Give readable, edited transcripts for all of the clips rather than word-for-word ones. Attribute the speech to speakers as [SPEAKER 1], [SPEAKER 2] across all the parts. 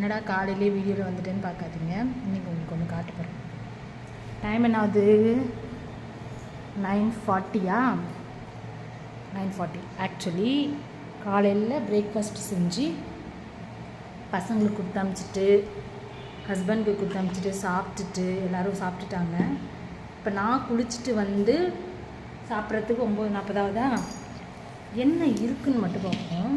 [SPEAKER 1] என்னடா காலையிலே வீடியோவில் வந்துட்டேன்னு பார்க்காதீங்க. இன்றைக்கி உங்களுக்கு ஒன்று காட்ட போகிறேன். டைம் என்னாவது 9:40 9:40. ஆக்சுவலி காலையில் பிரேக்ஃபாஸ்ட் செஞ்சு பசங்களுக்கு கொடுத்து அனுப்பிச்சிட்டு ஹஸ்பண்டுக்கு கொடுத்து அனுப்பிச்சிட்டு சாப்பிட்டுட்டு எல்லோரும் சாப்பிட்டுட்டாங்க. இப்போ நான் குளிச்சுட்டு வந்து சாப்பிட்றதுக்கு 9:40 என்ன இருக்குன்னு மட்டும் பார்ப்போம்.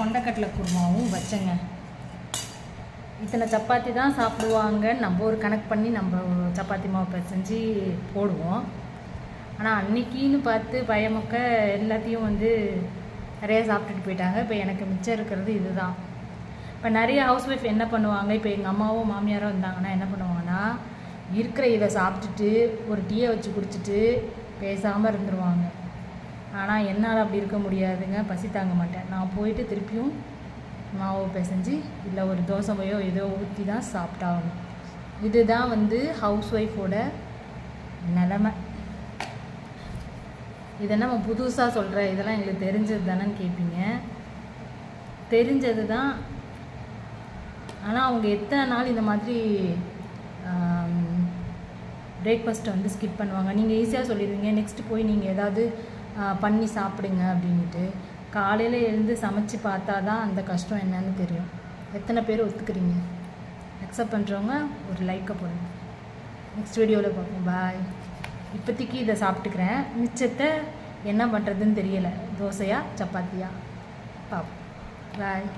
[SPEAKER 1] கொண்டக்கடலை குருமாவும் வச்சேங்க. இத்தனை சப்பாத்தி தான் சாப்பிடுவாங்கன்னு நம்ம ஒரு கணக்கு பண்ணி நம்ம சப்பாத்தி மாவு செஞ்சு போடுவோம். ஆனால் அன்னைக்கின்னு பார்த்து பயமக்க எல்லாத்தையும் வந்து நிறையா சாப்பிட்டுட்டு போயிட்டாங்க. இப்போ எனக்கு மிச்சம் இருக்கிறது இதுதான். இப்போ நிறைய ஹவுஸ் ஒய்ஃப் என்ன பண்ணுவாங்க, இப்போ எங்கள் அம்மாவோ மாமியாரோ இருந்தாங்கன்னா என்ன பண்ணுவாங்கன்னா, இருக்கிற இதை சாப்பிட்டுட்டு ஒரு டீயை வச்சு குடிச்சிட்டு பேசாமல் இருந்துருவாங்க. ஆனால் என்னால் அப்படி இருக்க முடியாதுங்க. பசி தாங்க மாட்டேன். நான் போயிட்டு திருப்பியும் மாவு பிசைஞ்சு இல்லை ஒரு தோசையோ ஏதோ ஊற்றி தான் சாப்பிட்டாகணும். இதுதான் வந்து ஹவுஸ் ஒய்ஃபோட நிலமை. இதை நம்ம புதுசாக சொல்கிற இதெல்லாம் எங்களுக்கு தெரிஞ்சது தானேன்னு கேட்பீங்க. தெரிஞ்சது தான். ஆனால் அவங்க எத்தனை நாள் இந்த மாதிரி பிரேக்ஃபாஸ்ட்டை வந்து ஸ்கிப் பண்ணுவாங்க. நீங்கள் ஈஸியாக சொல்லிடுவீங்க, நெக்ஸ்ட்டு போய் நீங்கள் ஏதாவது பண்ணி சாப்பிடுங்க அப்படின்ட்டு. காலையில் எழுந்து சமைச்சு பார்த்தா தான் அந்த கஷ்டம் என்னன்னு தெரியும். எத்தனை பேர் ஒத்துக்கிறீங்க? அக்செப்ட் பண்ணுறவங்க ஒரு லைக்கை போடுங்க. நெக்ஸ்ட் வீடியோவில் பார்ப்போம். பாய். இப்போதைக்கு இதை சாப்பிட்டுக்கிறேன். மிச்சத்தை என்ன பண்ணுறதுன்னு தெரியலை. தோசையா சப்பாத்தியா பார்ப்போம். பாய்.